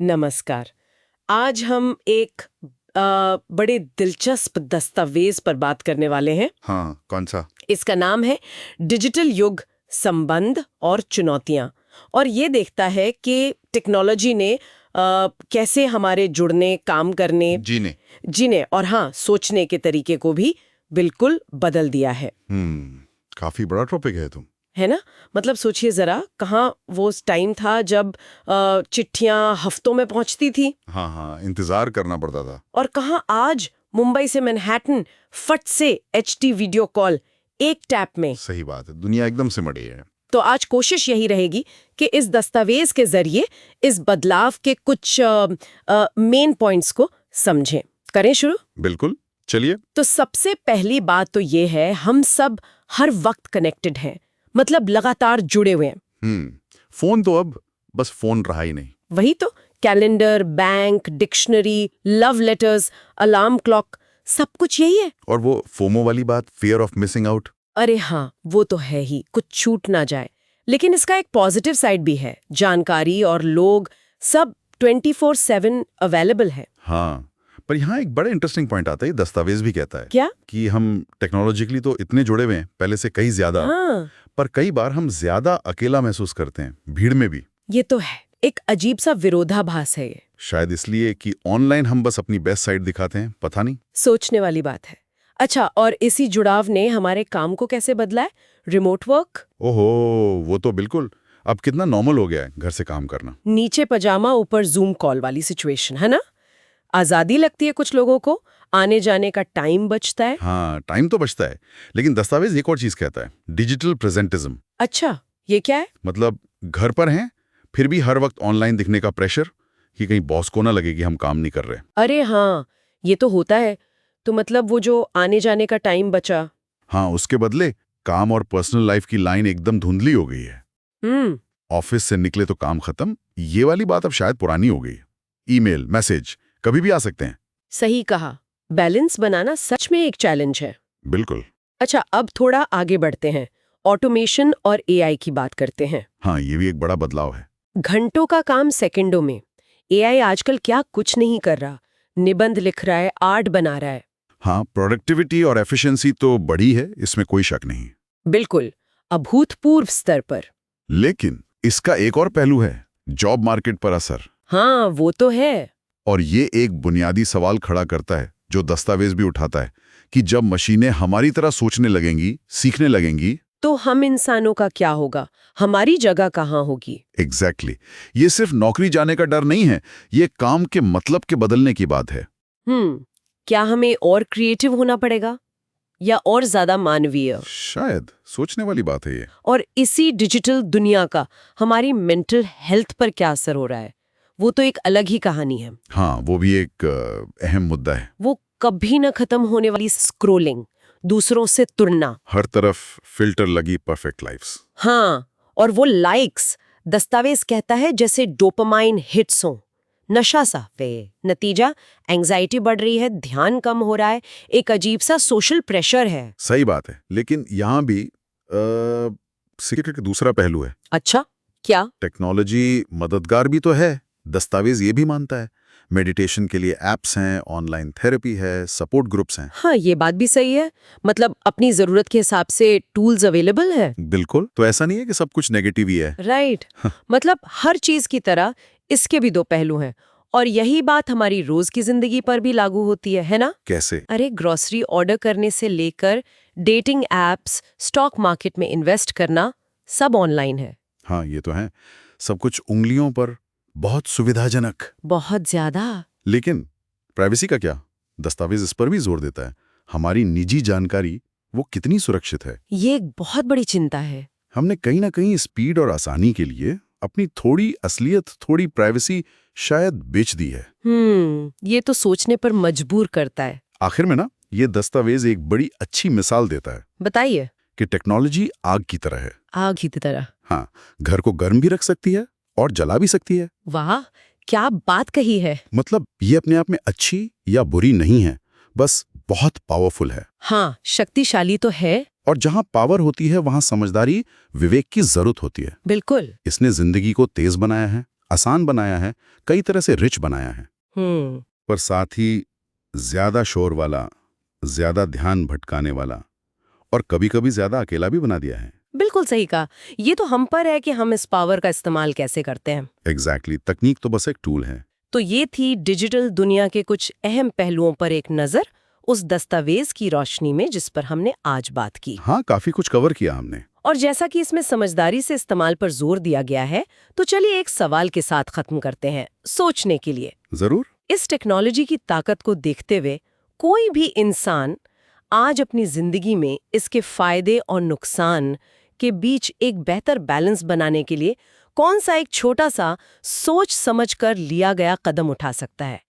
नमस्कार। आज हम एक बड़े दिलचस्प दस्तावेज पर बात करने वाले हैं। हाँ, कौन सा? इसका नाम है डिजिटल युग, संबंध और चुनौतियां। और ये देखता है कि टेक्नोलॉजी ने कैसे हमारे जुड़ने, काम करने, जीने और हाँ, सोचने के तरीके को भी बिल्कुल बदल दिया है। काफी बड़ा टॉपिक है तुम। है ना? मतलब सोचिए जरा, कहाँ वो टाइम था जब चिट्ठियां हफ्तों में पहुंचती थी। हाँ, इंतजार करना पड़ता था। और कहाँ आज मुंबई से मैनहट्टन फट से एचडी वीडियो कॉल एक टैप में। सही बात है, दुनिया एकदम सिमटी है। तो आज कोशिश यही रहेगी कि इस दस्तावेज के जरिए इस बदलाव के कुछ मेन पॉइंट्स को समझें। करें शुरू? बिल्कुल, चलिए। तो सबसे पहली बात तो ये है, हम सब हर वक्त कनेक्टेड हैं, मतलब लगातार जुड़े हुए हैं। फोन तो अब बस फोन रहा ही नहीं। वही तो, calendar, bank, dictionary, love letters, alarm clock, सब कुछ यही है। और वो फोमो वाली बात, फियर ऑफ मिसिंग आउट। अरे हाँ, वो तो है ही, कुछ छूट ना जाए। लेकिन इसका एक पॉजिटिव साइड भी है। जानकारी और लोग सब 24/7 अवेलेबल है। हाँ, पर यहाँ एक बड़ा इंटरेस्टिंग पॉइंट आता है। दस्तावेज भी कहता है क्या? कि हम टेक्नोलॉजिकली तो इतने जुड़े हुए हैं, पहले से कई ज्यादा। हाँ। पर कई बार हम ज्यादा अकेला महसूस करते हैं, भीड़ में भी। ये तो है, एक अजीब सा विरोधाभास है ये। शायद इसलिए कि ऑनलाइन हम बस अपनी बेस्ट साइड दिखाते हैं, पता नहीं। सोचने वाली बात है। अच्छा, और इसी जुड़ाव ने हमारे काम को कैसे बदला है? Remote work. ओहो, वो तो बिल्कुल अब कितना नॉर्मल हो गया है घर से काम करना। नीचे पजामा, ऊपर जूम कॉल वाली सिचुएशन, है ना? आजादी लगती है कुछ लोगों को, आने जाने का टाइम बचता है। हाँ, टाइम तो बचता है, लेकिन दस्तावेज एक और चीज कहता है, डिजिटल प्रेजेंटिज्म। अच्छा, ये क्या है? मतलब घर पर हैं, फिर भी हर वक्त ऑनलाइन दिखने का प्रेशर, कि कहीं बॉस को ना लगे कि हम काम नहीं कर रहे। अरे हाँ, ये तो होता है। तो मतलब वो जो आने जाने का टाइम बचा। हाँ, उसके बदले काम और पर्सनल लाइफ की लाइन एकदम धुंधली हो गई है। ऑफिस से निकले तो काम खत्म, ये वाली बात अब शायद पुरानी हो गई। ईमेल, मैसेज कभी भी आ सकते हैं। सही कहा, बैलेंस बनाना सच में एक चैलेंज है। बिल्कुल। अच्छा, अब थोड़ा आगे बढ़ते हैं, ऑटोमेशन और एआई की बात करते हैं। हाँ, ये भी एक बड़ा बदलाव है। घंटों का काम सेकंडों में। एआई आजकल क्या कुछ नहीं कर रहा, निबंध लिख रहा है, आर्ट बना रहा है। हाँ, प्रोडक्टिविटी और एफिशिएंसी तो बढ़ी है, इसमें कोई शक नहीं। बिल्कुल, अभूतपूर्व स्तर पर। लेकिन इसका एक और पहलू है, जॉब मार्केट पर असर। हाँ, वो तो है। और ये एक बुनियादी सवाल खड़ा करता है, जो दस्तावेज भी उठाता है, कि जब मशीनें हमारी तरह सोचने लगेंगी, सीखने लगेंगी, तो हम इंसानों का क्या होगा? हमारी जगह कहाँ होगी? एग्जैक्टली। ये सिर्फ नौकरी जाने का डर नहीं है, ये काम के मतलब के बदलने की बात है। क्या हमें और क्रिएटिव होना पड़ेगा या और ज्यादा मानवीय? शायद सोचने वाली बात है ये। और इसी डिजिटल दुनिया का हमारी मेंटल हेल्थ पर क्या असर हो रहा है, वो तो एक अलग ही कहानी है। हाँ, वो भी एक अहम मुद्दा है। वो कभी न खत्म होने वाली स्क्रोलिंग, दूसरों से तुलना, हर तरफ फिल्टर लगी परफेक्ट लाइफ्स। हाँ, और वो लाइक्स, दस्तावेज कहता है जैसे डोपामाइन हिट्स हो, नशा सा। वे नतीजा, एंजाइटी बढ़ रही है, ध्यान कम हो रहा है, एक अजीब सा सोशल प्रेशर है। सही बात है, लेकिन यहाँ भी सिक्के का दूसरा पहलू है। अच्छा, क्या? टेक्नोलॉजी मददगार भी तो है, दस्तावेज ये भी मानता है। मेडिटेशन के लिए एप्स हैं, ऑनलाइन थेरेपी है, सपोर्ट ग्रुप्स हैं। हाँ, ये बात भी सही है। मतलब अपनी जरूरत के हिसाब से टूल्स अवेलेबल है। बिल्कुल, तो ऐसा नहीं है कि सब कुछ नेगेटिव ही है। राइट। मतलब हर चीज की तरह इसके भी दो पहलू हैं। और यही बात हमारी रोज की जिंदगी पर भी लागू होती है ना? कैसे? अरे, ग्रोसरी ऑर्डर करने से लेकर डेटिंग एप्स, स्टॉक मार्केट में इन्वेस्ट करना, सब ऑनलाइन है। हाँ, ये तो है, सब कुछ उंगलियों पर, बहुत सुविधाजनक। बहुत ज्यादा। लेकिन प्राइवेसी का क्या? दस्तावेज इस पर भी जोर देता है, हमारी निजी जानकारी वो कितनी सुरक्षित है। ये एक बहुत बड़ी चिंता है। हमने कहीं ना कहीं स्पीड और आसानी के लिए अपनी थोड़ी असलियत, थोड़ी प्राइवेसी शायद बेच दी है। ये तो सोचने पर मजबूर करता है। आखिर में ना, ये दस्तावेज एक बड़ी अच्छी मिसाल देता है। बताइए। कि टेक्नोलॉजी आग की तरह है। आग की तरह? हाँ, घर को गर्म भी रख सकती है और जला भी सकती है। वाह, क्या बात कही है। मतलब ये अपने आप में अच्छी या बुरी नहीं है, बस बहुत पावरफुल है। हाँ, शक्तिशाली तो है। और जहाँ पावर होती है वहाँ समझदारी, विवेक की जरूरत होती है। बिल्कुल। इसने जिंदगी को तेज बनाया है, आसान बनाया है, कई तरह से रिच बनाया है, पर साथ ही ज्यादा शोर वाला, ज्यादा ध्यान भटकाने वाला और कभी-कभी ज्यादा अकेला भी बना दिया है। बिल्कुल सही कहा। ये तो हम पर है कि हम इस पावर का इस्तेमाल कैसे करते हैं। एग्जैक्टली, तकनीक तो बस एक टूल है। तो ये थी डिजिटल दुनिया के कुछ अहम पहलुओं पर एक नजर, उस दस्तावेज की रोशनी में जिस पर हमने आज बात की। हाँ, काफी कुछ कवर किया हमने। और जैसा कि इसमें समझदारी से इस्तेमाल पर जोर दिया गया है, तो चलिए एक सवाल के साथ खत्म करते हैं, सोचने के लिए। जरूर। इस टेक्नोलॉजी की ताकत को देखते हुए कोई भी इंसान आज अपनी जिंदगी में इसके फायदे और नुकसान के बीच एक बेहतर बैलेंस बनाने के लिए कौन सा एक छोटा सा सोच समझकर लिया गया कदम उठा सकता है?